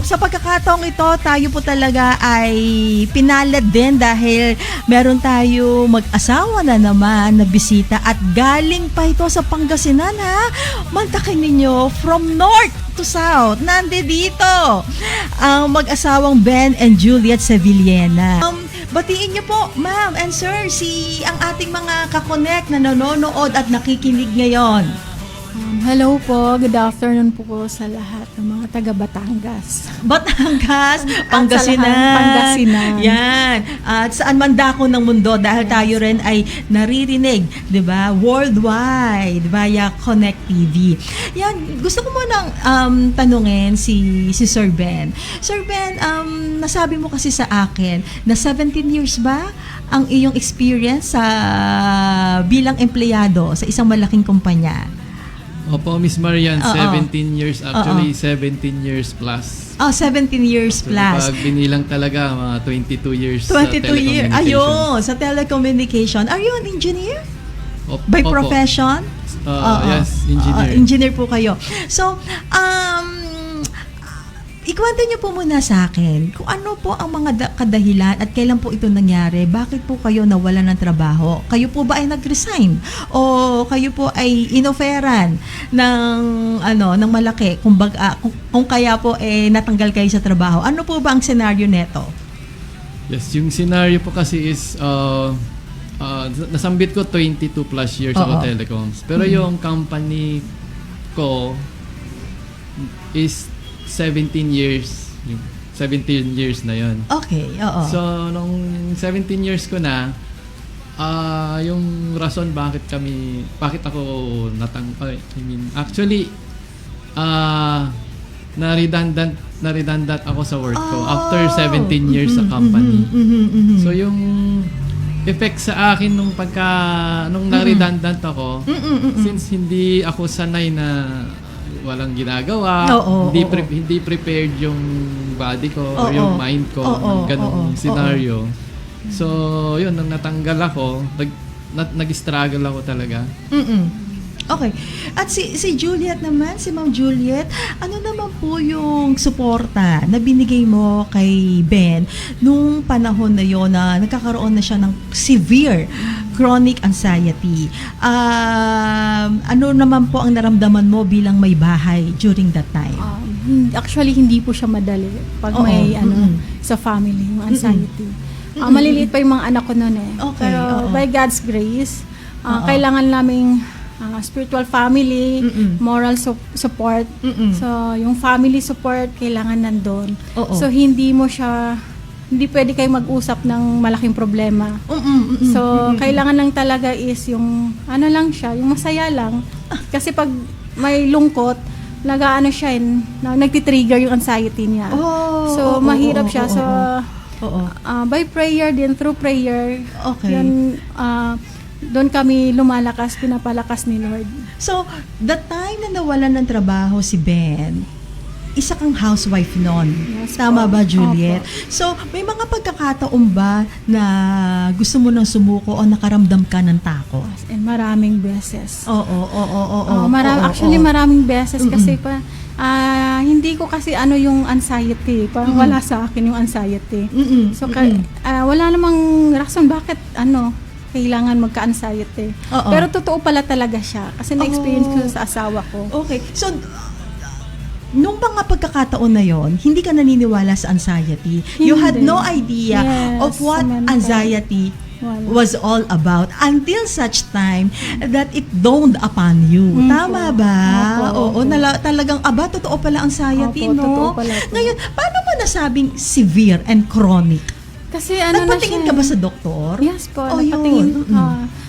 sa pagkakataong ito, tayo po talaga ay pinalad din dahil meron tayo mag-asawa na naman na bisita at galing pa ito sa Pangasinan ha. Mantakin ninyo from north to south. Nandito ang mag-asawang Ben and Juliet Sevillena. Batiin niyo po, ma'am and sir, ang ating mga kakonek na nanonood at nakikinig ngayon. Hello po, good afternoon po sa lahat ng mga taga Batangas. Batangas, Pangasinan. Pangasinan. Yan. At saan man dako ng mundo dahil tayo rin ay naririnig, 'di ba? Worldwide via Connect TV. Yan, gusto ko munang tanungin si Sir Ben. Sir Ben, nasabi mo kasi sa akin na 17 years ba ang iyong experience sa bilang empleyado sa isang malaking kumpanya? Opo, Miss Marian, 17 years actually, 17 years plus. 17 years So, plus. pag binilang talaga, mga 22 years 22 years. sa telecommunication. Ayun, sa telecommunication. Are you an engineer? By Opo. profession? Yes, engineer. Engineer po kayo. So, ikwento niyo po muna sa akin kung ano po ang mga kadahilan at kailan po ito nangyari. Bakit po kayo nawalan ng trabaho? Kayo po ba ay nag-resign? O kayo po ay inoferan ng malaki? Kung kaya po natanggal kayo sa trabaho. Ano po ba ang senaryo neto? Yes, yung scenario po kasi is, nasambit ko 22 plus years ako telecoms. Pero yung company ko is 17 years. 17 years na yon. Okay, oo. So, nung 17 years ko na, yung rason bakit ako actually, na-redundant ako sa work ko after 17 years sa company. So, yung effect sa akin nung na-redundant ako, since hindi ako sanay na walang ginagawa, hindi prepared yung body ko or yung mind ko ng ganung scenario. So, yun, nang natanggal ako, nag-struggle ako talaga. Okay. At si Juliet naman, si Ma'am Juliet, ano naman po yung suporta na binigay mo kay Ben nung panahon na yon na nagkakaroon na siya ng severe chronic anxiety? Ano naman po ang naramdaman mo bilang may bahay during that time? Actually, hindi po siya madali pag may sa family, yung anxiety. Maliliit pa yung mga anak ko noon eh. Okay, pero by God's grace, kailangan naming spiritual family, moral support. So, yung family support, kailangan nandun. So, hindi pwede kayo mag-usap ng malaking problema. So, kailangan lang talaga is yung, yung masaya lang. Kasi pag may lungkot, nagtitrigger yung anxiety niya. So, mahirap siya. So, by prayer din, through prayer, yun, doon kami lumalakas, pinapalakas ni Lord. So, the time na nawalan ng trabaho si Ben, isa kang housewife noon. Yes, Tama po. ba, Juliet? Opo. So, may mga pagkakataon ba na gusto mo nang sumuko o nakaramdam ka ng takot? And maraming beses. Actually, maraming beses kasi hindi ko kasi yung anxiety. Parang wala sa akin yung anxiety. So, wala namang rason bakit kailangan magka-anxiety. Pero totoo pala talaga siya. Kasi na-experience ko sa asawa ko. Okay. So, nung mga pagkakataon na yon, hindi ka naniniwala sa anxiety. You had no idea of what anxiety was all about until such time that it dawned upon you. Tama ba? Talagang, totoo pala anxiety, no? Totoo pala. Ngayon, paano mo nasabing severe and chronic? Kasi nagpatingin ka ba sa doktor? Yes po, nagpatingin.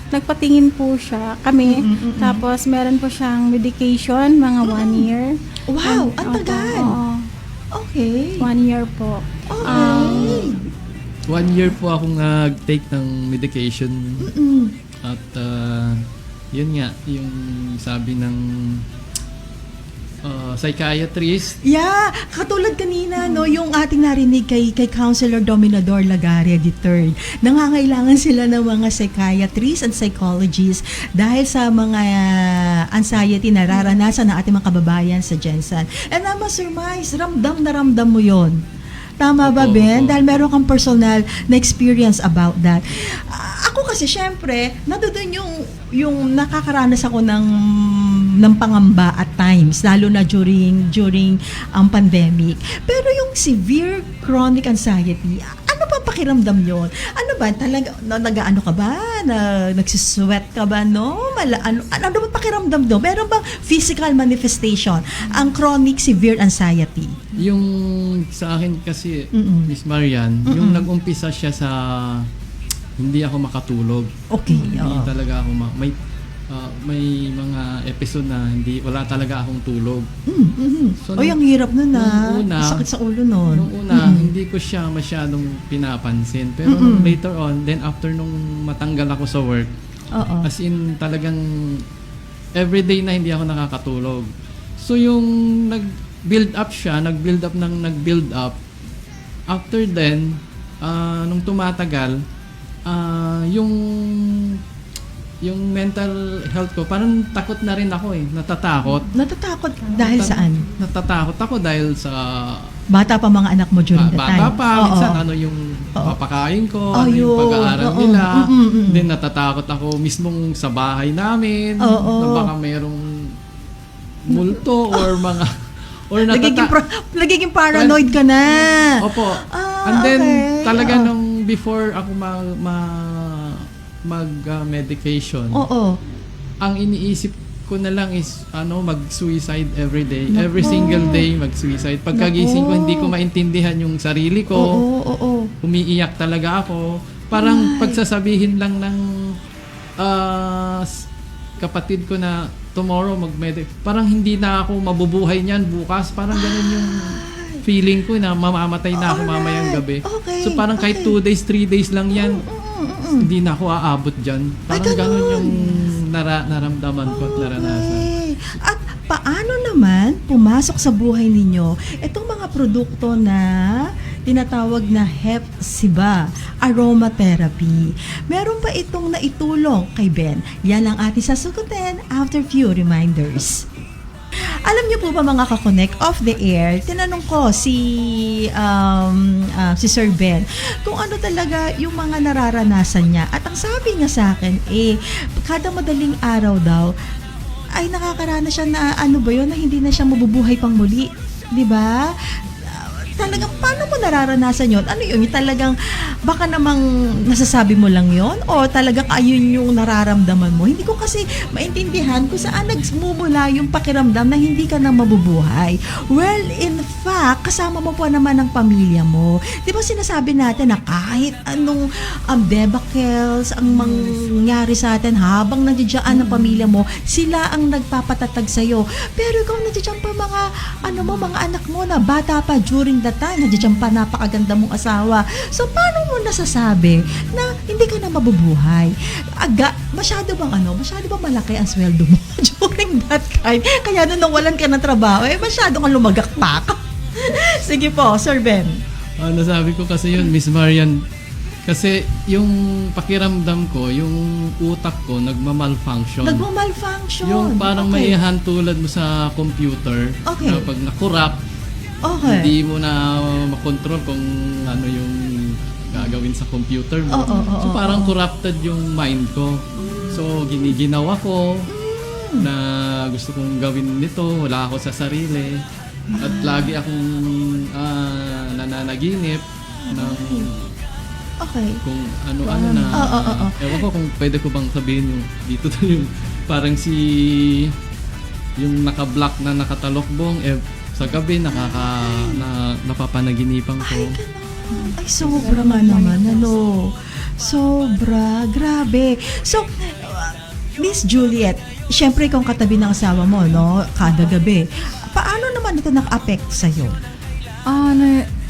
Nagpatingin po siya, kami. Tapos, meron po siyang medication, mga 1 year. Wow, ang tagal. Okay. 1 year po. Okay. 1 year po akong nag-take ng medication. At yun nga, yung sabi ng psychiatrist. Yeah, katulad kanina, no, yung ating narinig kay Counselor Dominador Lagaria III. Nangangailangan sila ng mga psychiatrists and psychologists dahil sa mga anxiety na nararanasan ng ating mga kababayan sa Jensen. And I must surmise, ramdam na ramdam mo yon. Tama ba, Opo, Ben? opo. Dahil meron kang personal na experience about that. Ako kasi, syempre, nandoon yung nakakaranas ako ng pangamba at times, lalo na during ang pandemic. Pero yung severe chronic anxiety, ano ba pakiramdam yon? Ano ba? Talaga, nag-ano ka ba? Nagsisweat ka ba, no? Ano ba pakiramdam doon? Meron bang physical manifestation ang chronic severe anxiety? Yung sa akin kasi, Miss Marian, yung nag-umpisa siya sa hindi ako makatulog. Okay, Hindi oo. talaga ako may mga episode na wala talaga akong tulog. So, Oy, ang hirap nun nung una, sakit sa ulo nun. Nung una, hindi ko siya masyadong pinapansin. Pero nung later on, then after nung matanggal ako sa work, Oo. as in talagang everyday na hindi ako nakakatulog. So yung nag-build up siya, nag-build up. After then, nung tumatagal, yung mental health ko, parang takot na rin ako natatakot. Natatakot dahil saan? Natatakot ako dahil sa Bata pa mga anak mo during the time. bata pa, Oo. minsan ano yung papakain ko, Oh, ano yung yun. pag-aaral Oo. nila. Mm-mm. Then natatakot ako mismong sa bahay namin Oo. na baka mayroong multo or mga Nagiging paranoid ka na. Opo. Ah, And then okay. talaga Oo. nung before ako medication, Oo. ang iniisip ko na lang is mag-suicide every day. Nako. Every single day mag-suicide. Pagkagising ko, Nako. hindi ko maintindihan yung sarili ko. Oo. Umiiyak talaga ako. Parang pagsasabihin lang ng kapatid ko na tomorrow parang hindi na ako mabubuhay niyan bukas. Parang ganun yung feeling ko na mamamatay na ako Alright. mamayang gabi. Okay. So parang kahit 2 days, 3 days lang yan, hindi na ako aabot dyan. Parang ganun. ganun yung naramdaman ko at naranasan. Okay. At paano naman pumasok sa buhay ninyo itong mga produkto na tinatawag na Hepzibah aromatherapy? Meron pa itong naitulong kay Ben? Yan ang ating sasagutin after few reminders. Alam niyo po ba mga ka-connect off the air, tinanong ko si Sir Ben kung ano talaga yung mga nararanasan niya. At ang sabi niya sa akin, kada madaling araw daw, ay nakakaranas siya na na hindi na siya mabubuhay pang muli. 'Di ba? Talagang paano mo nararanasan yon? Ano yun? Talagang baka namang nasasabi mo lang yon o talagang ayun yung nararamdaman mo? Hindi ko kasi maintindihan kung saan nagmumula yung pakiramdam na hindi ka na mabubuhay. Well, in fact, kasama mo po naman ang pamilya mo. Di ba sinasabi natin na kahit anong debacles ang mangyari sa atin habang nandiyan ang pamilya mo, sila ang nagpapatatag sa'yo. Pero ikaw nandiyan pa mga anak mo na bata pa during that time, nandiyan pa napakaganda mong asawa. So, paano mo nasasabi na hindi ka na mabubuhay? Masyado bang malaki ang sweldo mo during that time? Kaya nung nawalan ka ng trabaho, masyado kang lumagakpak. Sige po, Sir Ben. Nasabi ko kasi yun, Miss Marian, kasi yung pakiramdam ko, yung utak ko, nagmamalfunction. Nagmamalfunction. Yung parang Okay. may tulad mo sa computer, Okay. na pag nakurap, Okay. hindi mo na makontrol kung ano yung gagawin sa computer mo. Oo, so parang corrupted yung mind ko. So giniginawa ko na gusto kong gawin nito, wala ako sa sarili. At lagi akong nananaginip ng Okay. kung ano-ano na. Oo. Ewan ko kung pwede ko bang sabihin yung dito yung parang yung naka-block na nakatalokbong sa gabi napapanaginipan ko. Ay, sobra nga naman. Sobra. Grabe. So, Miss Juliet, syempre kung katabi ng asawa mo, no? Kada gabi. Paano naman ito naka-affect sa'yo?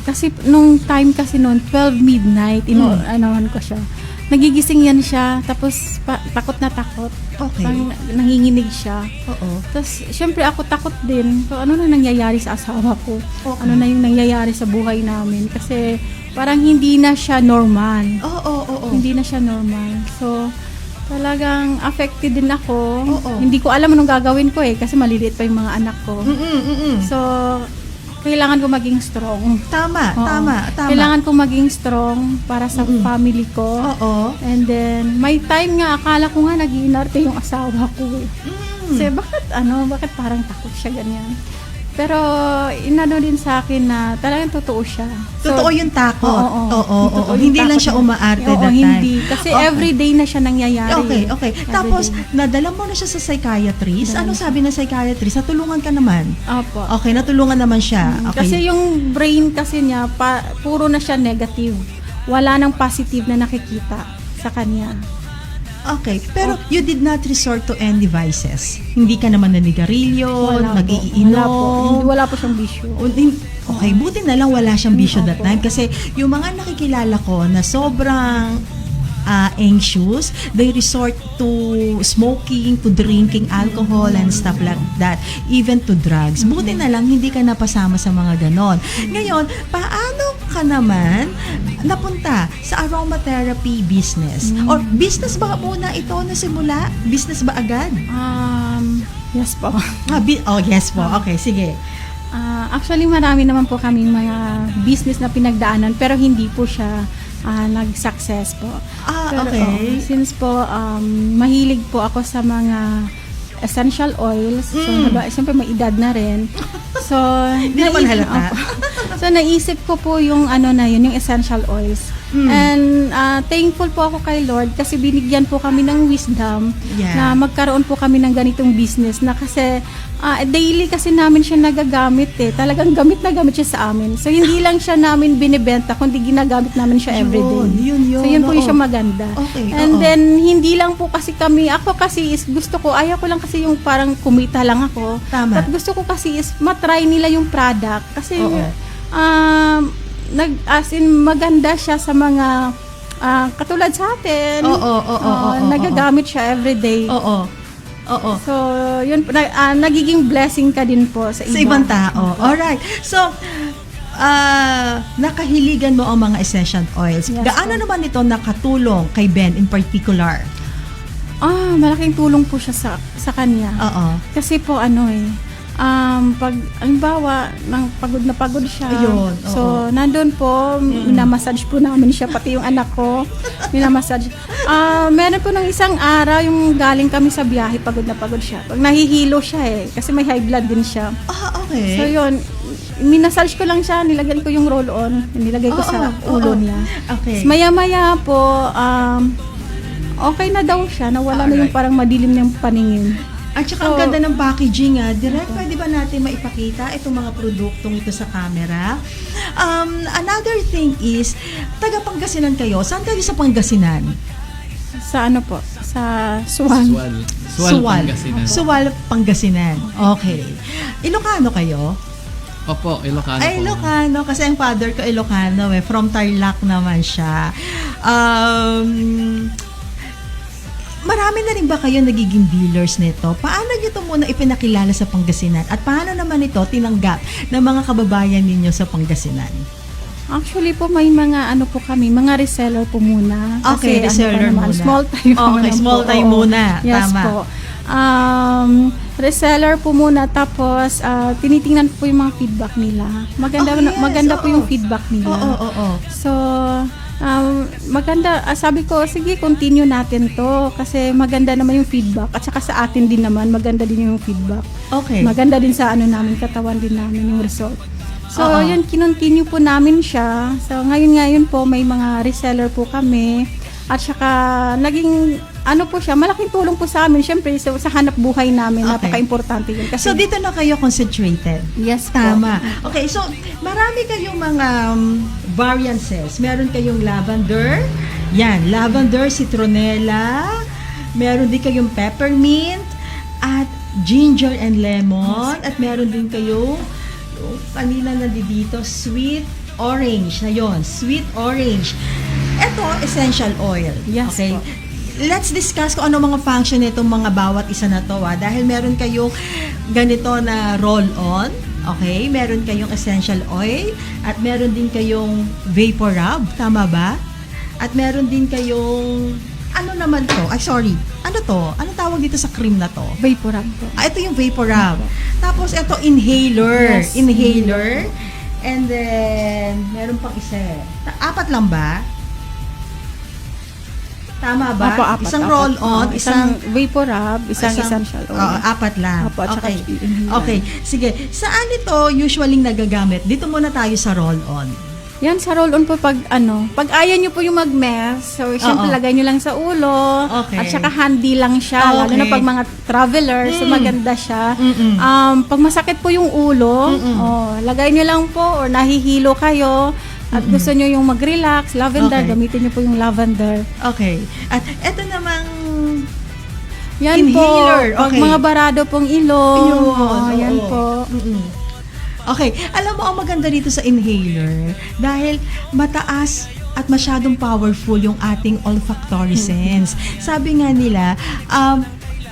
Kasi nung time kasi noon, 12 midnight, inoanawan ko siya. nagigising yan siya, tapos takot na takot. Okay. Parang nanginginig siya. Oo. Tapos, syempre ako takot din. So, ano na nangyayari sa asawa ko? Okay. Ano na yung nangyayari sa buhay namin? Kasi, parang hindi na siya normal. Oo. Hindi na siya normal. So, talagang affected din ako. Oo. Hindi ko alam anong gagawin ko kasi maliliit pa yung mga anak ko. So, kailangan ko maging strong. Tama, Oo. tama. Kailangan ko maging strong para sa family ko. Oo. And then, may time nga, akala ko nga nag-iinarte yung asawa ko. Kasi bakit parang takot siya ganyan. Pero, inano din sa akin na talagang totoo siya. So, Totoo yung takot. Oo. Totoo yung Hindi lang takot siya niya. umaarte Oo, that time. hindi. Kasi Okay. everyday na siya nangyayari. Okay. Everyday. Tapos, nadala mo na siya sa psychiatrist. Ano sabi ng psychiatrist? Natulungan ka naman. Opo. Okay, natulungan naman siya. Okay. Kasi yung brain kasi niya, puro na siya negative. Wala nang positive na nakikita sa kanya. Okay, pero you did not resort to any vices. Hindi ka naman nanigarilyo, nag-iinom. Wala po siyang bisyo. Okay, buti na lang wala siyang bisyo that Opo. time. Kasi yung mga nakikilala ko na sobrang anxious, they resort to smoking, to drinking alcohol and stuff like that, even to drugs. Buti na lang hindi ka napasama sa mga ganon. Ngayon, paano ka naman napunta sa aromatherapy business? Or business ba muna ito na simula? Business ba agad? Yes po. Yes po. Okay, sige. Actually, marami naman po kaming mga business na pinagdaanan pero hindi po siya nag-success po. Pero, Okay. since po mahilig po ako sa mga essential oils, so siyempre may edad na rin. So, Hindi naman halata. Opo. So, naisip ko po yung yung essential oils. And thankful po ako kay Lord kasi binigyan po kami ng wisdom na magkaroon po kami ng ganitong business na kasi daily kasi namin siya nagagamit Talagang gamit na gamit siya sa amin. So, hindi lang siya namin binibenta kundi ginagamit namin siya everyday. Yun. So, yun po yung siya maganda. Okay, And oo. then, hindi lang po kasi ako kasi is gusto ko, ayaw ko lang kasi yung parang kumita lang ako. Tama. But gusto ko kasi is matry nila yung product. Kasi, Oo. as in, maganda siya sa mga katulad sa atin. Oo. Nagagamit siya everyday. Oo. So, yun, nagiging blessing ka din po sa iba. Sa ibang tao. Alright. So, nakahiligan mo ang mga essential oils. Yes, Gaano po. naman ito nakatulong kay Ben in particular? Malaking tulong po siya sa kanya. Oo. Kasi po pag halimbawa pagod na pagod siya. Ayun, oo. So nandun po minamassage po namin siya pati yung anak ko. Minamassage. Meron po ng isang araw yung galing kami sa biyahe, pagod na pagod siya. Pag nahihilo siya kasi may high blood din siya. Okay. So yun, minasage ko lang siya, nilagyan ko yung roll-on, nilagay ko sa ulo niya. Okay. Maya-maya po okay na daw siya, nawala na yung parang madilim niyang paningin. At saka ang ganda ng packaging Direct, pwede ba natin maipakita itong mga produktong ito sa camera? Another thing is, taga Pangasinan kayo. Saan kayo sa Pangasinan? Sa po? Sa Suwan. Pangasinan. Suwal, Pangasinan. Okay. Ilocano kayo? Opo, Ilocano Ay, po. Ilocano. Kasi ang father ko Ilocano From Tarlac naman siya. Marami na rin ba kayo nagiging dealers nito? Paano nyo ito muna ipinakilala sa Pangasinan? At paano naman ito tinanggap ng mga kababayan ninyo sa Pangasinan? Actually po, may mga po kami, mga reseller po muna. Okay, Kasi, reseller naman, muna. small time Okay, naman small po. time Oo. muna. Yes Tama. po. Reseller po muna, tapos tinitingnan po yung mga feedback nila. Maganda po yung feedback nila. Oo. So, maganda, sabi ko, sige, continue natin to kasi maganda naman yung feedback at saka sa atin din naman, maganda din yung feedback. Okay. Maganda din sa namin, katawan din namin yung result. So, Oo. yun, kinontinue po namin siya. So, ngayon po, may mga reseller po kami. At saka, naging, po siya, malaking tulong po sa amin. Siyempre, sa hanap buhay namin, Okay. napaka-importante yun. Kasi, So, dito na kayo concentrated. yes po. Tama. Okay, so marami kayong mga variances. Meron kayong lavender. Yan, lavender, citronella. Meron din kayong peppermint at ginger and lemon. At meron din kayong yung kanina na dito, sweet orange na yon, sweet orange. Ito, essential oil. Yes Okay. po. Let's discuss kung ano mga function nitong mga bawat isa na to. Dahil meron kayong ganito na roll-on. Okay? Meron kayong essential oil. At meron din kayong vapor rub. Tama ba? At meron din kayong... Ano naman to? Ay, sorry. Ano to? Ano tawag dito sa cream na to? Vaporub po. Ito yung vapor rub. Tapos ito inhaler. Yes. Inhaler. And then, meron pang isa. Apat lang ba? Tama ba? Opo, apat, Isang apat. roll-on, isang vaporub, isang essential oil. Oo, apat lang. Opo, at saka Okay. inhaler. Okay. Sige. Saan ito usually nagagamit? Dito muna tayo sa roll-on. Yan, sa roll-on po pag ayaw nyo po yung mag-mess, so syempre Oo. lagay nyo lang sa ulo, Okay. at saka handy lang siya, lalo na Okay. pag mga traveler, so maganda siya. Mm-mm. Pag masakit po yung ulo, lagay nyo lang po, or nahihilo kayo, at gusto nyo yung mag-relax, lavender, Okay. gamitin nyo po yung lavender. Okay. At ito namang Yan Inhaler, po, pag okay. mga barado pong ilong, Yun, yan oo. po. Mm-mm. Okay, alam mo ang maganda dito sa inhaler dahil mataas at masyadong powerful yung ating olfactory sense. Sabi nga nila,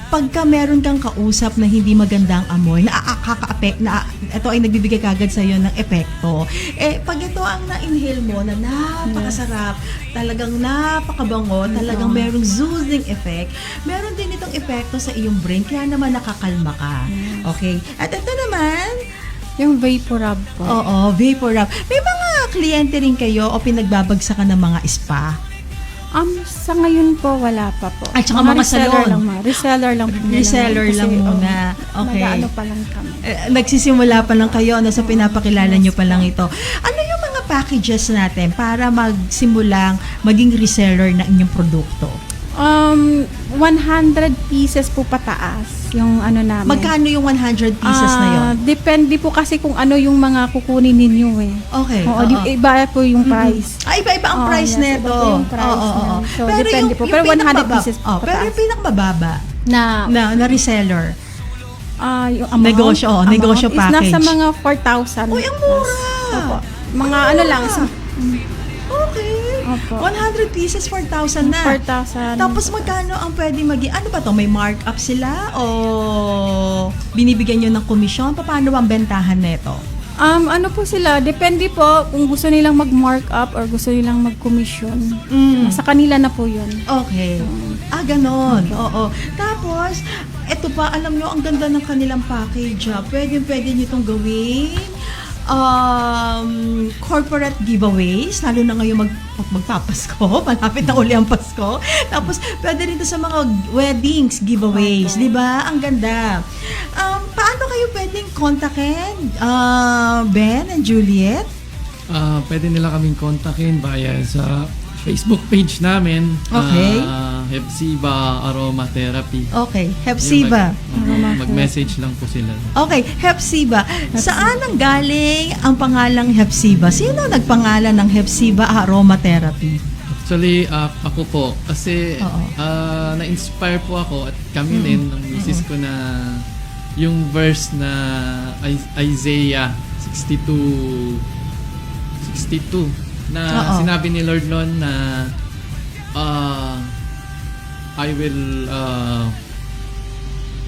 pagka meron kang kausap na hindi magandang amoy, ito ay nagbibigay kagad sa iyo ng epekto. Pag ito ang na-inhale mo na napakasarap, talagang napakabango, talagang merong soothing effect, meron din itong epekto sa iyong brain, kaya naman nakakalma ka. Okay? At ito naman, Yung vaporub po. oo, vapor rub. May mga kliyente rin kayo o pinagbabagsakan ng mga spa? Sa ngayon po, wala pa po. At saka mga reseller salon. lang, reseller lang po. muna. Reseller Kasi, lang muna. Okay. Nag-ano pa lang kami. Nagsisimula pa lang kayo, nasa pinapakilala nyo pa lang ito. Ano yung mga packages natin para magsimulang maging reseller ng inyong produkto? 100 pieces po pataas yung ano namin. Magkano yung 100 pieces na yun? Depende po kasi kung ano yung mga kukunin ninyo eh. Okay. Oo, oo. iba po yung price. Iba-iba ang Oo, price yes, nito. iba po yung price Oo. na. So, depende po. Pero 100 pieces po Pero yung pinakamababa Na, na reseller. yung amount, Negosyo, negosyo is package. nasa mga 4,000. Uy, ang mura! Opo. Mga ano lang. Okay. Opo. 100 pieces, 4,000 na. 4,000. Tapos magkano ang pwede ano ba to? May markup sila? O binibigyan nyo ng komisyon? Paano ang bentahan neto? Ano po sila, depende po kung gusto nilang mag-markup or gusto nilang mag-commission. Sa kanila na po yun. Okay. Ganon. Oo. Tapos, eto pa, alam nyo, ang ganda ng kanilang package. Pwede nyo itong gawin. Corporate giveaways, lalo na ngayon magpapasko, malapit na uli ang Pasko. Tapos, pwede rin ito sa mga weddings giveaways, di ba? Ang ganda. Paano kayo pwedeng kontakin, Ben and Juliet? Pwede nila kaming kontakin via sa Facebook page namin. Okay. Hepzibah Aromatherapy. Okay, Hepzibah. Mag-message lang po sila. Okay, Hepzibah. Saan ang galing ang pangalang Hepzibah? Sino nagpangalan ng Hepzibah Aromatherapy? Actually, ako po. Kasi Oo. na-inspire po ako at kami din ng misis ko na yung verse na Isaiah 62 na Oo. sinabi ni Lord noon na I will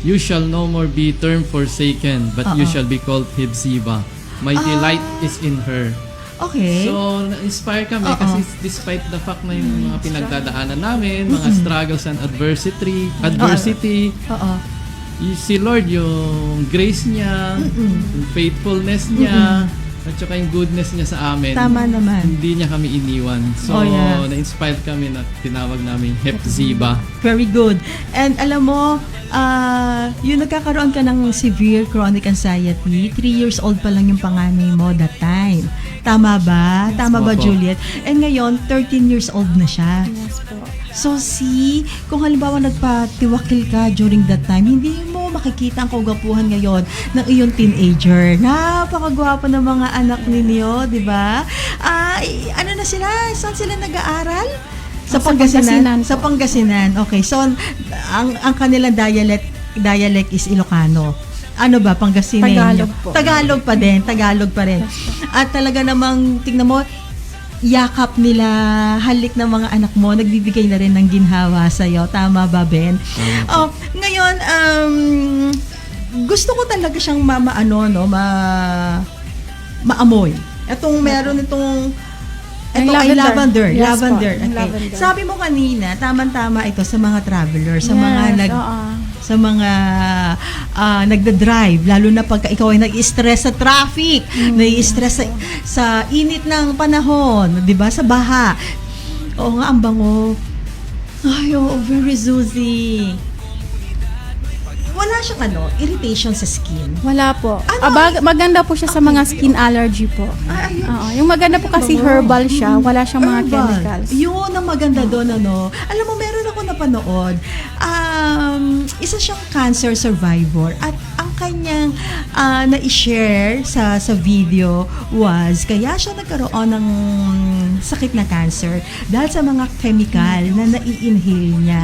you shall no more be termed forsaken, but you Oo. shall be called Hepzibah. My delight is in her. Okay. So, na-inspire kami Oo. kasi despite the fact na yung mga pinagdadaanan namin, mga struggles and adversity, Oo. si Lord, yung grace niya, yung faithfulness niya, at saka yung goodness niya sa amin. Tama naman. Hindi niya kami iniwan. So, Oh, yeah. na-inspired kami na tinawag namin Hepzibah. Very good. And alam mo, yung nagkakaroon ka ng severe chronic anxiety, 3 years old pa lang yung panganay mo that time. Tama ba? Tama ba, Opo. Juliet? And ngayon, 13 years old na siya. Yes po. So see, kung halimbawa nagpatiwakil ka during that time, hindi mo makikita ang kagwapuhan ngayon ng iyong teenager. Napakagwapo ng mga anak ninyo, di ba? Ano na sila? Saan sila nag-aaral? Sa Pangasinan. Sa Pangasinan. Okay. So, ang kanilang dialect is Ilocano. Ano ba? Pangasinenyo? Tagalog po. Tagalog pa din. Tagalog pa rin. At talaga namang, tingnan mo, yakap nila, halik ng mga anak mo, nagbibigay na rin ng ginhawa sa'yo. Tama ba, Ben? Oh, ngayon, gusto ko talaga siyang maamoy. Itong meron itong Yung ay lavender. Yes Lavender. po, yung Okay. lavender. Sabi mo kanina, tamang-tama ito sa mga traveler, sa mga sa mga nagda-drive, lalo na pagka ikaw ay nag-stress sa traffic, nai-stress sa init ng panahon, 'di ba? Sa baha. Oo nga, ang bango. Ay, very Suzy. Wala siyang irritation sa skin. Wala po. Ano? Maganda po siya sa mga skin allergy po. Ayun. Oo, yung maganda po kasi herbal siya, wala siyang mga Herbal. chemicals. Yun ang maganda doon, Alam mo, meron ako napanood. Isa siyang cancer survivor at ang kanyang na-share sa video was kaya siya nagkaroon ng sakit na cancer dahil sa mga chemical na nai-inhale niya.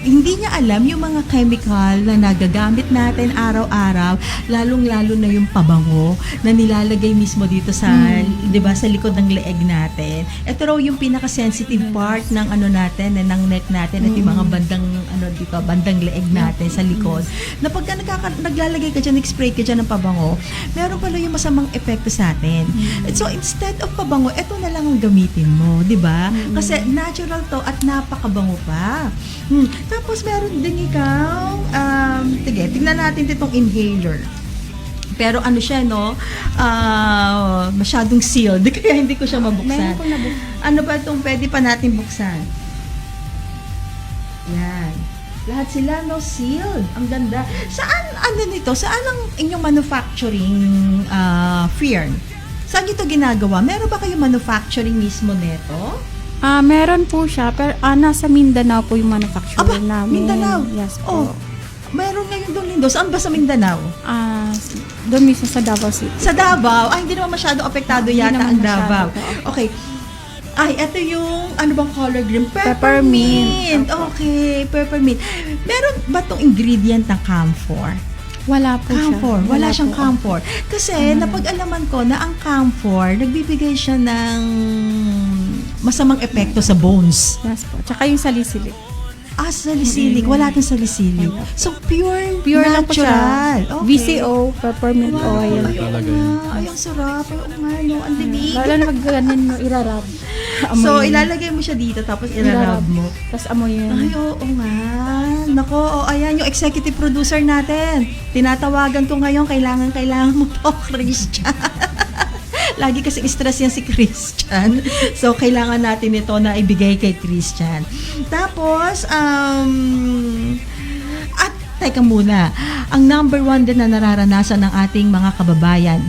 Hindi niya alam yung mga chemical na nagagamit natin araw-araw, lalong-lalo na yung pabango na nilalagay mismo dito sa, 'di ba, sa likod ng leeg natin. Ito raw yung pinaka-sensitive part ng natin, ng neck natin at yung mga bandang bandang leeg natin sa likod. Na pagka naglalagay ka diyan, nag-spray ka diyan ng pabango, meron pala yung masamang epekto sa atin. So instead of pabango, ito na lang ang gamitin mo, 'di ba? Kasi natural to at napakabango pa. Tapos meron din ikaw, tignan natin itong inhaler. Pero siya, masyadong sealed, kaya hindi ko siya mabuksan. Ano ba itong pwede pa natin buksan? Yan. Lahat sila, sealed. Ang ganda. Saan, nito? Saan ang inyong manufacturing firm? Saan ito ginagawa? Meron ba kayo manufacturing mismo nito? Meron po siya, pero nasa Mindanao po yung manufacturer namin. Mindanao? Yes po. Meron ngayon doon, Lindo. Saan ba sa Mindanao? Doon mismo sa Davao City. Sa Davao? Hindi naman masyadong apektado yata ang Davao. Okay. Ay, ito yung, bang color green? Peppermint. Okay, peppermint. Meron ba itong ingredient ng camphor? Wala po camphor. siya. Wala siyang camphor. Kasi, napag-alaman ko na ang camphor, nagbibigay siya ng masamang epekto sa bones. Yes po. Tsaka yung salicylic. Salicylic. Wala tong salicylic. So, pure lang po siya. natural. Okay. VCO, peppermint oil. Ay, Talaga oo yun. nga. Ay, ang sarap. Ay, oo nga, ang lamig. Lalo na pag-ganin mo, irarab. So, ilalagay mo siya dito, tapos irarab mo. Tapos amoy yun. Ay, oo nga. Nako, ayan, yung executive producer natin. Tinatawagan ko ngayon, kailangan mo to, Christian. Lagi kasi stress yan si Christian. So, kailangan natin ito na ibigay kay Christian. Tapos, teka muna, ang number one din na nararanasan ng ating mga kababayan,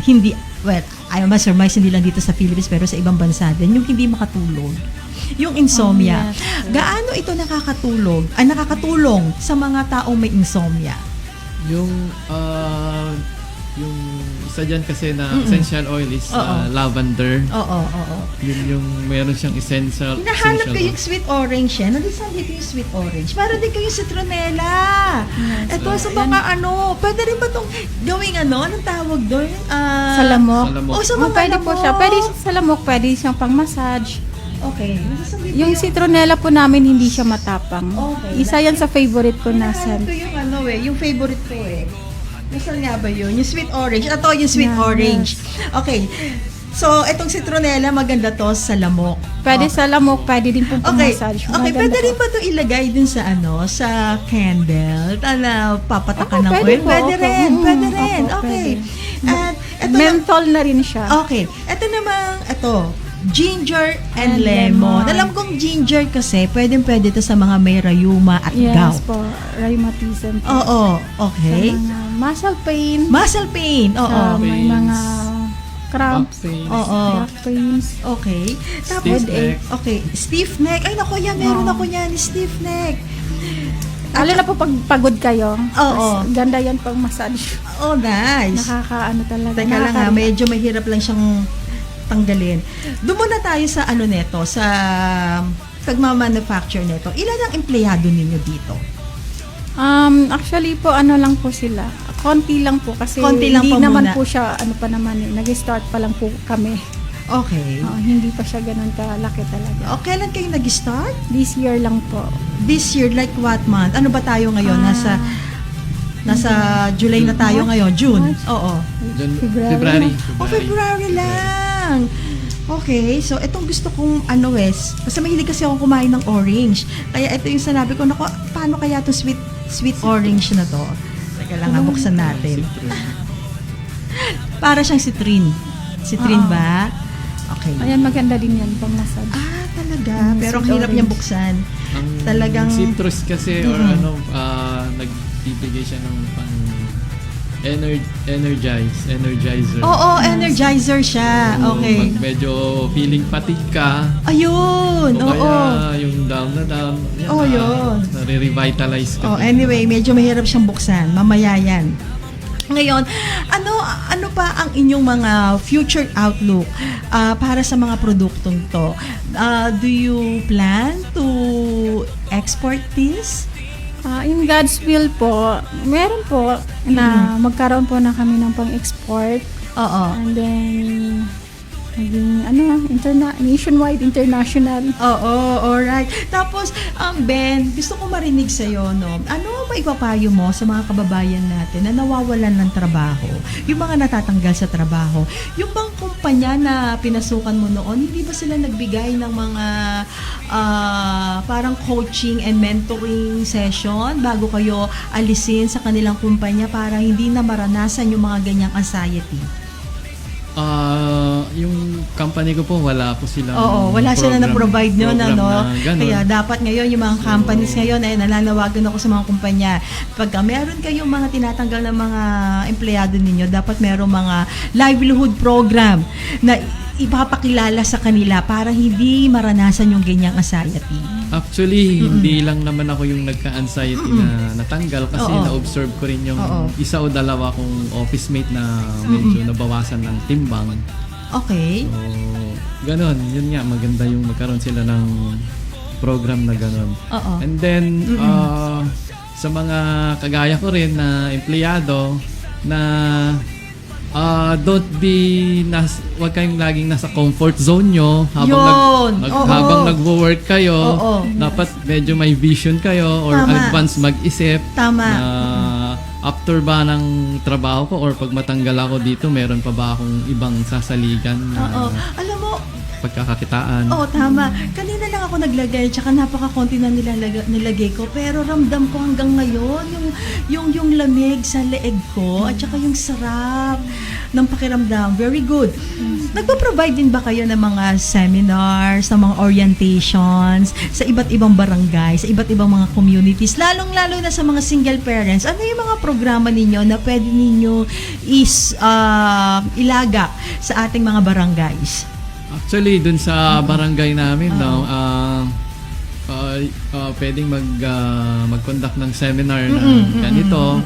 I must surmise, hindi lang dito sa Philippines, pero sa ibang bansa din, yung hindi makatulog. Yung insomnia. Yes. Gaano ito nakakatulong sa mga taong may insomnia? Yung isa dyan kasi na essential oil is lavender. Oo. Yun yung meron siyang essential Hinahanap ko oil. yung sweet orange yan. Saan dito yung sweet orange? Meron din kayo citronella. Yes. Ito sa mga pwede rin ba itong gawing anong tawag doon? Sa lamok. Sa mga Pwede po lamok. siya. Pwede sa lamok, pwede siyang pang-massage. Okay. Yung citronella po namin hindi siya matapang. Okay. Isa yan sa favorite ko na Hinahanap ko scent. yung yung favorite ko Nasaan nga ba yun? Yung sweet orange. Ito yung sweet Yeah, orange. Okay. So, itong citronella, maganda to sa lamok. Pwede sa lamok, pwede din po pang-massage. Okay, Maganda pwede po. rin ba ito ilagay din sa sa candle? Papatakan ng pwede oil? po. Pwede rin. Opo. Pwede rin. Opo, Okay. pwede. At ito Menthol na rin siya. okay. Ito namang, ginger and lemon. Alam kong ginger kasi, pwede ito sa mga may rayuma at gout. Yes po, rheumatism po. Oo. Okay. Sa mga muscle pain. Muscle pain. Oo. Sa may Pains. mga cramps. Back pains. Oo. Back pains. Okay. Tapos, Stiff neck. okay. Stiff neck. Ay, naku, meron Oo. ako yan. Stiff neck. Lalo na po pag pagod kayo. Oo. Mas ganda yan pang massage. Oh, nice. Talaga. Teka lang ha, medyo mahirap lang siyang tanggalin. Doon muna tayo sa neto, sa pagmamanufacture neto. Ilan ang empleyado ninyo dito? Actually po, lang po sila. konti lang po kasi Konti lang hindi pa naman muna. po siya, nag-start pa lang po kami. Okay. Hindi pa siya ganun kalaki talaga. Kailan kayo nag-start? This year lang po. This year, like what month? Ano ba tayo ngayon? Nasa July na tayo ngayon. June. March. Oo. February. February lang. Okay, so itong gusto kong kasi mahilig kasi akong kumain ng orange. Kaya ito yung sinabi ko, naku, paano kaya to sweet orange na to? Teka lang, buksan natin. Para siyang citrine. Citrine Oo. ba? Okay. Ayan, maganda din yan pang massage. Talaga. Pero ang hirap niyang buksan. Ang Talagang- citrus kasi or nagbibigay siya ng pang energizer. Oo, energizer siya. So, Okay. Pag medyo feeling fatigue ka, Ayun. o Oo. kaya yung down na down, Yun. nare-revitalize ka. Anyway, medyo mahirap siyang buksan. Mamaya yan. Ngayon, ano pa ang inyong mga future outlook para sa mga produktong to? Do you plan to export this? In God's will po, meron po na magkaroon po na kami ng pang-export. Oo. And then, maging nationwide, international. Oo, alright. Tapos, Ben, gusto ko marinig sa'yo, no? Ano ba ipapayo mo sa mga kababayan natin na nawawalan ng trabaho? Yung mga natatanggal sa trabaho. Yung bang kumpanya na pinasukan mo noon, hindi ba sila nagbigay ng mga parang coaching and mentoring session bago kayo alisin sa kanilang kumpanya para hindi na maranasan yung mga ganyang anxiety? Yung company ko po, wala po silang Oo, wala sila na-provide nyo na, no? ganun. Kaya dapat ngayon, yung mga companies ngayon, ay nalalawagan ako sa mga kumpanya. Pagka meron kayong mga tinatanggal ng mga empleyado ninyo, dapat meron mga livelihood program na ipapakilala sa kanila para hindi maranasan yung ganyang anxiety. Actually, hindi lang naman ako yung nagka-anxiety na natanggal kasi Oo. na-observe ko rin yung Oo. isa o dalawa kong office mate na medyo nabawasan ng timbang. Okay. So, ganun. Yun nga, maganda yung magkaroon sila ng program na ganun. Oo. And then, sa mga kagaya ko rin na empleyado na don't be wag kayong laging nasa comfort zone nyo Yun. Oo. habang nagwo-work kayo. Oo. Dapat medyo may vision kayo or Tama. advance mag-isip Tama. na after ba ng trabaho ko or pag matanggal ako dito, meron pa ba akong ibang sasaligan Oo. na Alam mo, pagkakakitaan. oo, tama. Kanina lang ako naglagay, tsaka napaka-konti na nilagay ko. Pero ramdam ko hanggang ngayon yung lamig sa leeg ko at tsaka yung sarap ng pakiramdam. Very good. Nagpo-provide din ba kayo ng mga seminars, ng mga orientations sa iba't ibang barangay, sa iba't ibang mga communities, lalong-lalo na sa mga single parents? Ano yung mga programa ninyo na pwede ninyo ilaga sa ating mga barangays? Actually, dun sa barangay namin, pwedeng mag-conduct ng seminar na ganito,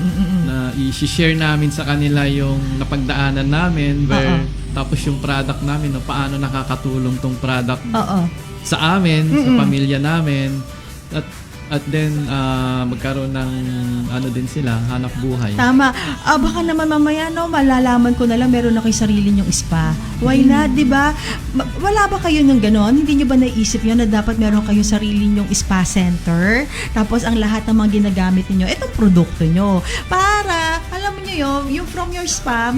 na i-share namin sa kanila yung napagdaanan namin, tapos yung product namin, paano nakakatulong tong product sa amin, sa pamilya namin, at then magkaroon ng din sila, hanap buhay. Tama. Baka naman mamaya, malalaman ko na lang meron na kayo sarili nyong spa. Why not, di ba? Wala ba kayo ng ganon? Hindi nyo ba naisip yun na dapat meron kayo sarili nyong spa center? Tapos ang lahat ng mga ginagamit niyo, itong produkto nyo. Para, alam nyo yung from your spa,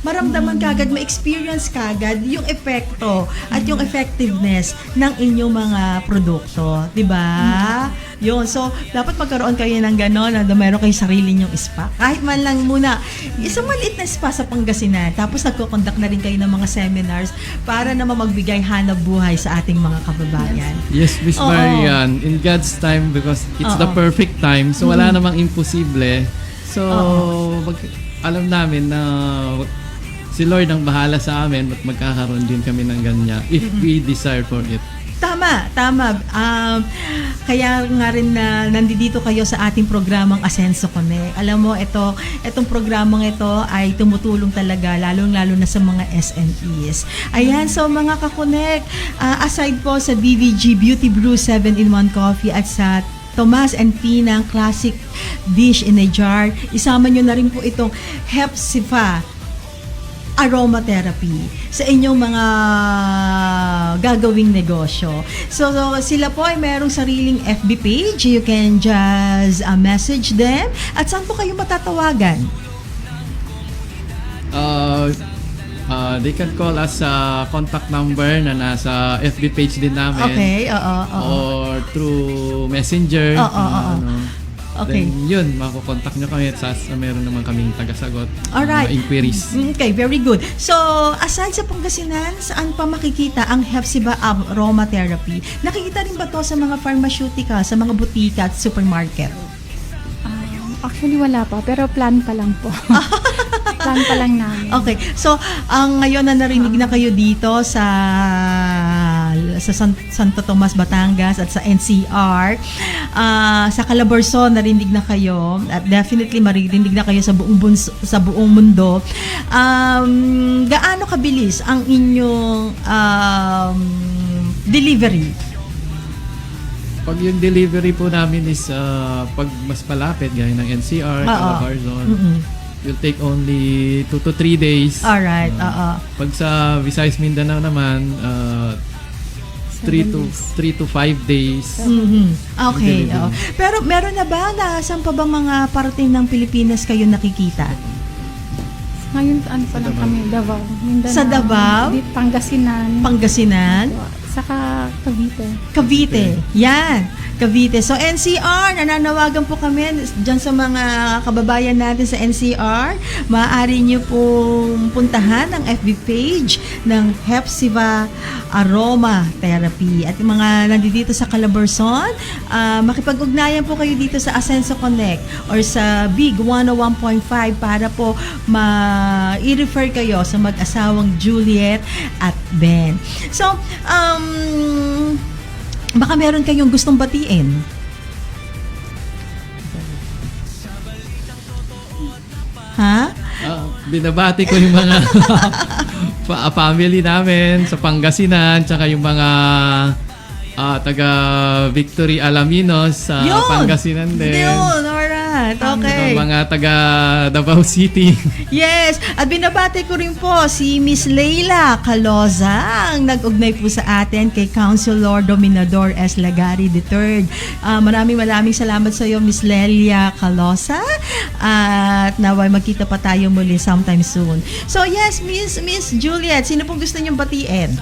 maramdaman kagad, ma-experience kagad yung epekto at yung effectiveness ng inyong mga produkto. Di ba? Yun. So, dapat magkaroon kayo ng gano'n na meron kayo sarili nyong spa. Kahit man lang muna, isang maliit na spa sa Pangasinan. Tapos nagko-conduct na rin kayo ng mga seminars para naman magbigay hanap buhay sa ating mga kababayan. Yes, Miss Oo. Marian. In God's time, because it's the perfect time. So, wala namang imposible. So, alam namin na si Lord ang bahala sa amin at magkakaroon din kami ng ganyan if we desire for it. Tama. Kaya nga rin na nandito kayo sa ating programang Asenso Connect. Alam mo, itong programang ito ay tumutulong talaga, lalong-lalo na sa mga SMEs. Ayan, so mga ka-connect, aside po sa BBG Beauty Brew 7-in-1 Coffee at sa Tomas and Pinang classic dish in a jar. Isama nyo na rin po itong Hepzibah aromatherapy sa inyong mga gagawing negosyo. So sila po ay merong sariling FB page. You can just message them. At saan po kayo matatawagan? They can call us sa contact number na nasa FB page din namin. Okay, oo. Or through Messenger. Okay. Then yun, makukontak nyo kami at meron naman kaming tagasagot. Alright. Mga inquiries. Okay, very good. So, aside sa Pangasinan, saan pa makikita ang Hepzibah aromatherapy? Nakikita rin ba to sa mga pharmaceutical, sa mga butika at supermarket? Actually, wala pa. Pero plan pa lang po. Plan pa lang namin. Okay. So, ngayon na narinig na kayo dito sa Santo Tomas, Batangas at sa NCR. Sa Calabarzon, narinig na kayo. At definitely, maririnig na kayo sa buong mundo. Gaano kabilis ang inyong delivery? Pag yung delivery po namin is pag mas palapit, gaya ng NCR, Calabarzon, will take only 2 to 3 days. Alright, Pag sa Visayas Mindanao naman, 3 to 5 days. Okay. Pero meron na ba saan pa bang mga parating ng Pilipinas kayo nakikita? Ngayon, ano pa lang kami, Davao. Mindanao, Sa Davao? Pangasinan. Saka Cavite. Yan. Cavite. So, NCR, nananawagan po kami dyan sa mga kababayan natin sa NCR. Maaari nyo pong puntahan ang FB page ng Hepzibah Aromatherapy. At yung mga nandito sa Calabarzon, makipag-ugnayan po kayo dito sa Asenso Connect or sa Big 101.5 para po i-refer kayo sa mag-asawang Juliet at Ben. So, baka meron kayong gustong batiin. Ha? Binabati ko yung mga family namin sa Pangasinan, tsaka yung mga taga Victory Alaminos sa Pangasinan din. Yun, alright. Okay. Mga taga Davao City. Yes, at binabati ko rin po si Miss Leila Caloza, ang nag-ugnay po sa atin kay Councilor Dominador S. Lagari III. Maraming salamat sa iyo, Miss Leila Caloza. At naway magkita pa tayo muli sometime soon. So yes, Miss Juliet, sino pong gusto niyong batiin?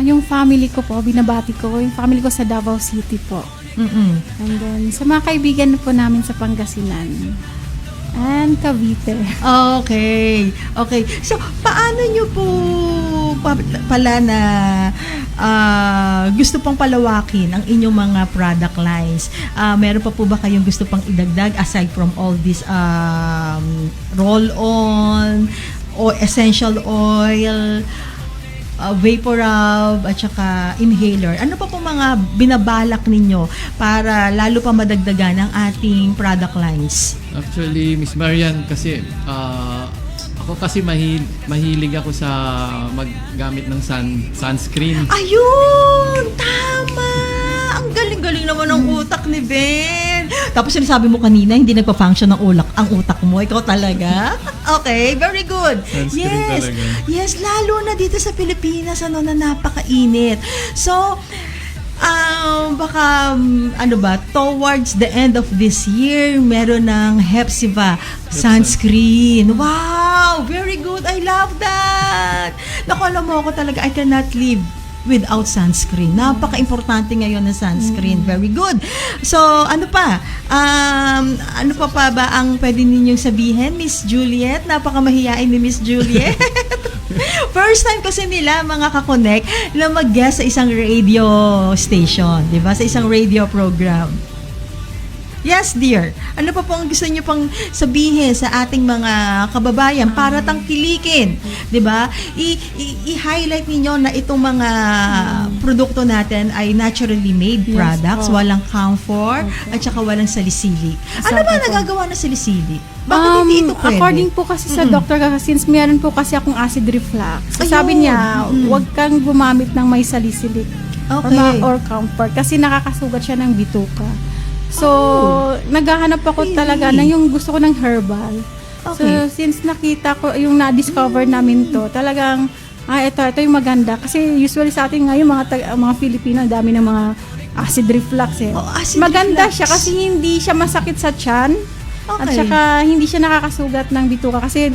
Yung family ko po, binabati ko. Yung family ko sa Davao City po. And then, sa mga kaibigan po namin sa Pangasinan. And Cavite. Okay. So, paano nyo po pala na gusto pang palawakin ang inyong mga product lines? Meron pa po ba kayong gusto pang idagdag aside from all this roll-on o essential oil, vapor rub at saka inhaler? Ano pa po mga binabalak ninyo para lalo pa madagdagan ang ating product lines? Actually, Miss Marian, kasi ako kasi mahilig ako sa maggamit ng sunscreen. Ayun! Tama! Ang galing-galing naman ng utak ni Ben. Tapos sinasabi mo kanina, hindi nagpa-function ang utak mo. Ikaw talaga? Okay, very good. Sunscreen talaga. Yes, lalo na dito sa Pilipinas, na napakainit. So, baka, towards the end of this year, meron ng Hepzibah sunscreen. Wow! Very good. I love that. Naku, alam mo ako talaga, I cannot live without sunscreen. Napaka-importante ngayon ng sunscreen. Very good. So, ano pa? Ano pa ba ang pwede ninyong sabihin, Miss Juliet? Napaka-mahiyain ni Miss Juliet. First time kasi nila, mga kakonek, na mag-guest sa isang radio station. Diba? Sa isang radio program. Yes, dear. Ano pa po ang gusto niyo pang sabihin sa ating mga kababayan para tangkilikin, 'di ba? I-highlight ninyo na itong mga produkto natin ay naturally made products, walang camphor at saka walang salicylic. Ano ba nagagawa na salicylic? Bakit hindi ito pwede? According po kasi sa doctor, since meron po kasi akong acid reflux, sabi niya, huwag kang gumamit ng may salicylic or camphor kasi nakakasugat siya ng bituka. So, naghahanap ako talaga ng yung gusto ko ng herbal. Okay. So, since nakita ko, yung na-discover namin to, talagang, ito yung maganda. Kasi usually sa atin ngayon, mga Filipino, ang dami ng mga acid reflux eh. Acid maganda reflux. siya kasi hindi siya masakit sa tiyan. At Okay. saka hindi siya nakakasugat ng bituka kasi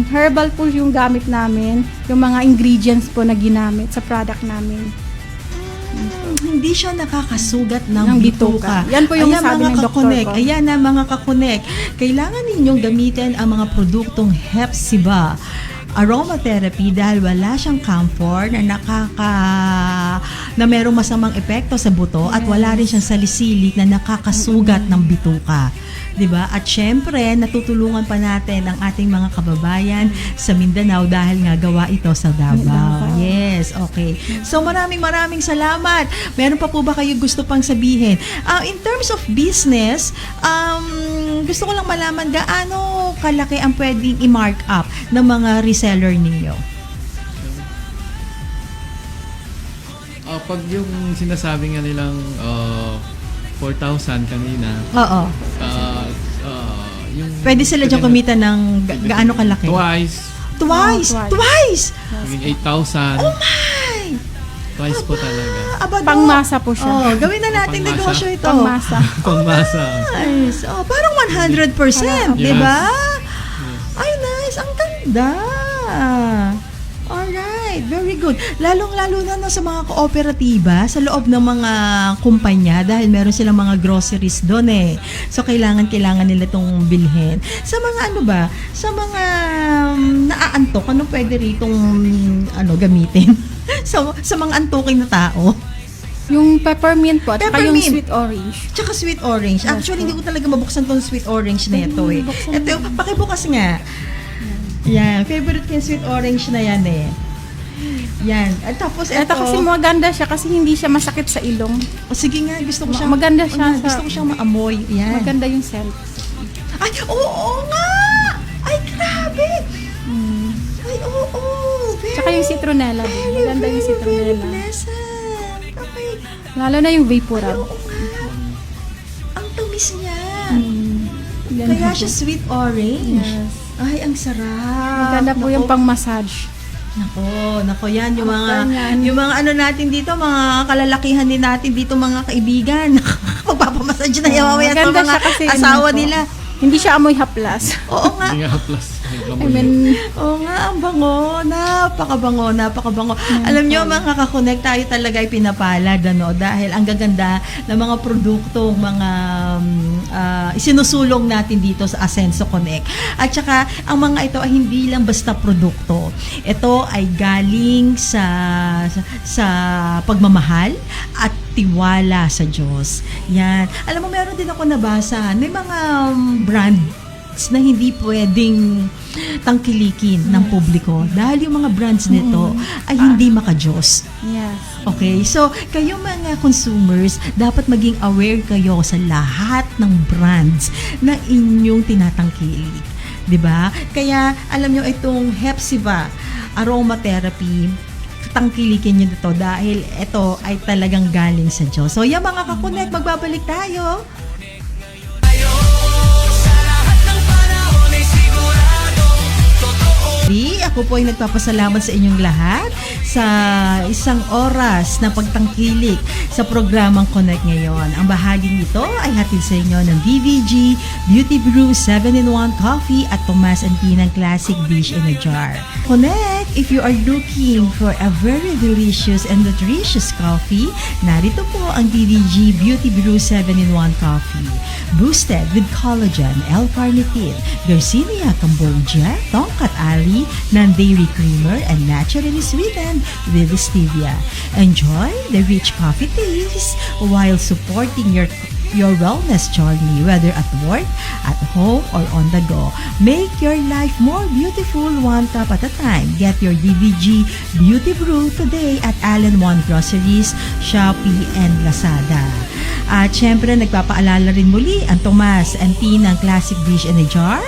herbal po yung gamit namin, yung mga ingredients po na ginamit sa product namin. Hindi siya nakakasugat ng Ng bituka. bituka. Yan po yung Ayan, sabi mga ng doktor kakonek. ko. Ayan na mga kakonek. Kailangan ninyong gamitin ang mga produktong Hepzibah aromatherapy dahil wala siyang camphor na merong masamang epekto sa buto at wala rin siyang salicylic na nakakasugat ng bituka. 'Di ba? At syempre, natutulungan pa natin ang ating mga kababayan sa Mindanao dahil nga gawa ito sa Davao. Davao. Yes, okay. So maraming salamat. Meron pa po ba kayo gusto pang sabihin? In terms of business, gusto ko lang malaman gaano kalaki ang pwedeng i-mark up ng mga reseller ninyo. Pag yung sinasabi nga nilang 4,000 kanina, Oo. yung Pwede sila dyan kumita ng gaano kalaki? Twice, Twice! Oh, Twice! maging 8,000. Oh my! Twice po talaga. Abado. Pangmasa po siya. Oh, gawin na natin Pangmasa. negosyo ito. Pangmasa. Pangmasa. Nice. Oh, parang 100%, Yes. di ba? Yes. Ay, nice. Ang ganda. Alright, very good. Lalong-lalo na sa mga kooperatiba, sa loob ng mga kumpanya, dahil meron silang mga groceries doon eh. So, kailangan nila itong bilhin. Sa mga sa mga naaantok, ano pwede ritong gamitin? sa mga antuking na tao? Yung peppermint po, at saka yung Peppermint. sweet orange. Tsaka sweet orange. Yes, Actually, po. hindi ko talaga mabuksan tong sweet orange na ito eh. Buksan Ito, pakibukas nga. Yan, favorite ko yung sweet orange na yan eh. Yan. At tapos ito. Ito kasi maganda siya kasi hindi siya masakit sa ilong. Sige nga, gusto ko siyang Maganda siya gusto ko siyang maamoy. Yan. Maganda yung scent. Ay, oo nga! Ay, grabe! Ay, oo. Very, Tsaka yung citronella. very, Maganda yung very, very citronella. pleasant. Okay. Lalo na yung Ay, Vaporub. oo nga. Ang tamis niya. Yan Kaya po. siya sweet orange. Yes. Ay, ang sarap. Maganda po Nako. yung pang-massage. Nako yan yung mga Ganyan. yung mga natin dito, mga kalalakihan din natin dito, mga kaibigan. Magpapamassage na yan mamaya sa Maganda mga siya kasi asawa ano po, nila. Hindi siya amoy haplas. Oo nga. Hindi nga plus. I mean, Oo nga, ang bango. Napakabango. Alam nyo, mga kakonek, tayo talaga ay pinapalad, dahil ang gaganda ng mga produktong mga isinusulong natin dito sa Asenso Connect. At saka, ang mga ito ay hindi lang basta produkto. Ito ay galing sa pagmamahal at tiwala sa Diyos. Yan. Alam mo, meron din ako nabasa, may mga brands na hindi pwedeng tangkilikin ng publiko dahil yung mga brands nito ay hindi maka-Diyos. yes. Okay? So, kayong mga consumers, dapat maging aware kayo sa lahat ng brands na inyong tinatangkilik. 'Di ba? Kaya, alam nyo, itong Hepzibah aromatherapy, tangkilikin nyo dito dahil ito ay talagang galing sa Diyos. So, yan mga kakunek, magbabalik tayo. Ako po ay nagpapasalamat sa inyong lahat sa isang oras na pagtangkilik sa programang Connect ngayon. Ang bahaging ito ay hatid sa inyo ng DVG, Beauty Brew 7-in-1 Coffee at Tomas & Tinang Classic Dish in a Jar. Connect, if you are looking for a very delicious and nutritious coffee, narito po ang DVG Beauty Brew 7-in-1 Coffee. Boosted with collagen, L-carnitine, Garcinia Cambogia, Tongkat Ali, non-dairy creamer, and naturally sweetened with stevia. Enjoy the rich coffee taste while supporting your wellness journey, whether at work, at home, or on the go. Make your life more beautiful one cup at a time. Get your DVG Beauty Brew today at Allen One Groceries, Shopee, and Lazada. At syempre, nagpapaalala rin muli ang Tomas & Tinang Classic Dish in a Jar.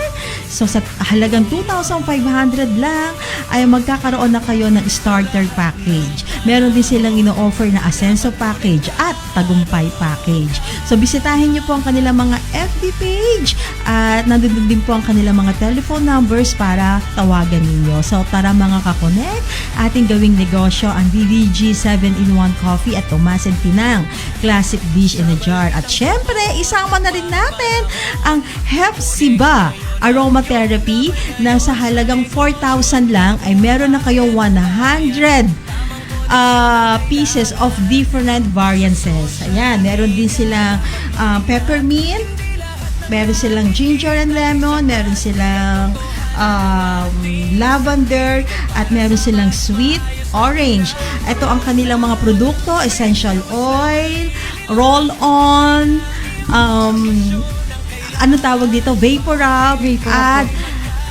So sa halagang 2,500 lang ay magkakaroon na kayo ng starter package. Meron din silang ino-offer na Asenso package at Tagumpay package. So bisitahin niyo po ang kanilang mga FB page at nandun din po ang kanilang mga telephone numbers para tawagan ninyo. So tara mga ka-connect, ating gawing negosyo ang DDG 7-in-1 Coffee at Tomas and Pinang Classic Dish in a Jar. At syempre, isama na rin natin ang Hepzibah Aromatherapy na sa halagang 4,000 lang ay meron na kayong 100 pieces of different variances. Ayan, meron din silang peppermint, meron silang ginger and lemon, meron silang lavender, at meron silang sweet orange. Ito ang kanilang mga produkto: essential oil, roll-on, ano tawag dito? Vapor Rub, at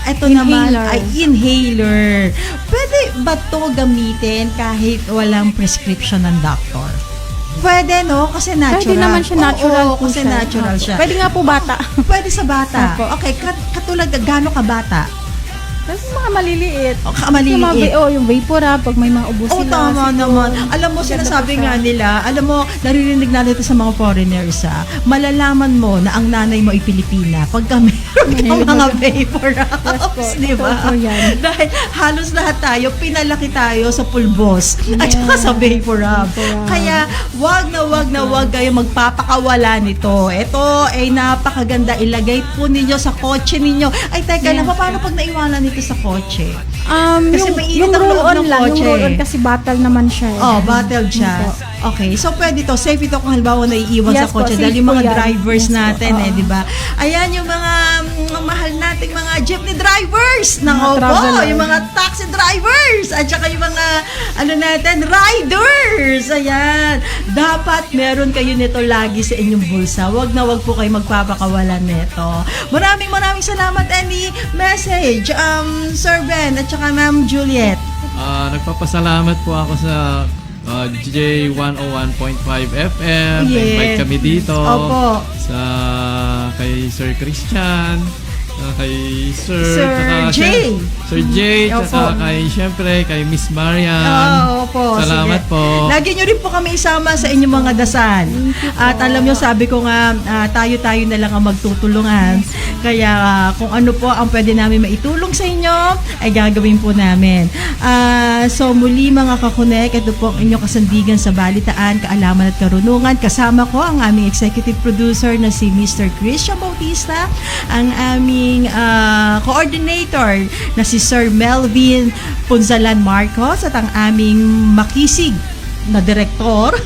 ito naman ay inhaler. Pwede ba ito gamitin kahit walang prescription ng doctor? Pwede, no? Kasi natural. Pwede naman siya natural. Oo, kasi siya. natural siya. Pwede nga po bata. Pwede sa bata. Opo. Okay, katulad, gaano ka bata? Tapos mga maliliit. O, maliliit. Yung vapor pag may mga ubo Oo, sila. tama naman. Alam mo, sinasabi nga nila, alam mo, naririnig natin ito sa mga foreigners, malalaman mo na ang nanay mo ay Pilipina pagka meron ka mga vapor ups, di ba? Dahil halos lahat tayo, pinalaki tayo sa pulbos at saka sa vapor up. Kaya, wag kayo magpapakawala nito. Ito ay napakaganda. Ilagay po ninyo sa kotse ninyo. Ay, teka lang, paano pag naiwanan nito sa kotse? Kasi mainit yung ang loob roll-on ng lang, kotse. yung roll-on kasi battle naman siya. Bottled siya. Okay, so pwede to. Safe ito kung halimbawa naiiwan Yes sa kotse po, dahil safe yung po mga yan. drivers Yes po, natin, di ba? Ayan yung mga mahal nating mga jeepney drivers. Nako po, traveler. yung mga taxi drivers. At saka yung mga, riders. Ayan. Dapat meron kayo nito lagi sa inyong bulsa. Wag po kayo magpapakawalan nito. Maraming salamat, any message, Sir Ben at saka Ma'am Juliet. Nagpapasalamat po ako sa J101.5 FM. Yeah. Invite kami dito. Opo. Kay Sir Christian, kay Sir Jay. Sir Jay, Opo. saka kay Miss Marian. Opo. Salamat sige. po. Lagi nyo rin po kami isama sa inyong mga dasal. At alam nyo, sabi ko nga, tayo-tayo na lang ang magtutulungan. Kaya kung ano po ang pwede namin maitulong sa inyo, ay gagawin po namin. So muli mga kakonek, ito po ang inyong kasandigan sa balitaan, kaalaman at karunungan. Kasama ko ang aming executive producer na si Mr. Christian Bautista, ang aming coordinator na si Sir Melvin Punzalan Marcos, at ang aming makisig na direktor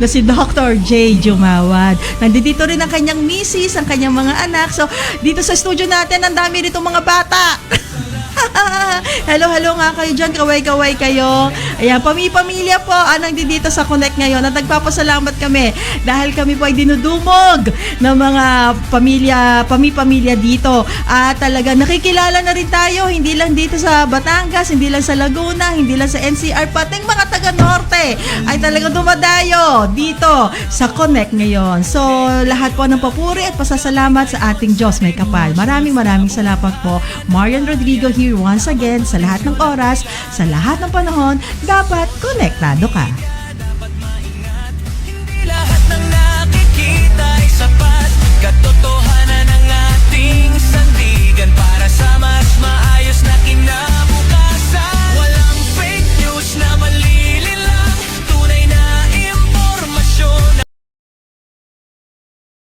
na si Dr. J. Jumawad. Nandito rin ang kanyang misis, ang kanyang mga anak. So, dito sa studio natin, ang dami rito mga bata. Hello nga kayo dyan, kaway-kaway kayo. Ayan, pamilya po anang dito sa Connect ngayon at nagpapasalamat kami dahil kami po ay dinudumog ng mga pamilya dito at talaga nakikilala na rin tayo, hindi lang dito sa Batangas, hindi lang sa Laguna, hindi lang sa NCR, pating mga taga-norte ay talaga dumadayo dito sa Connect ngayon. So, lahat po ng papuri at pasasalamat sa ating Diyos may kapal. Maraming salamat po. Marian Rodrigo here once again. Sa lahat ng oras, sa lahat ng panahon, dapat konektado ka.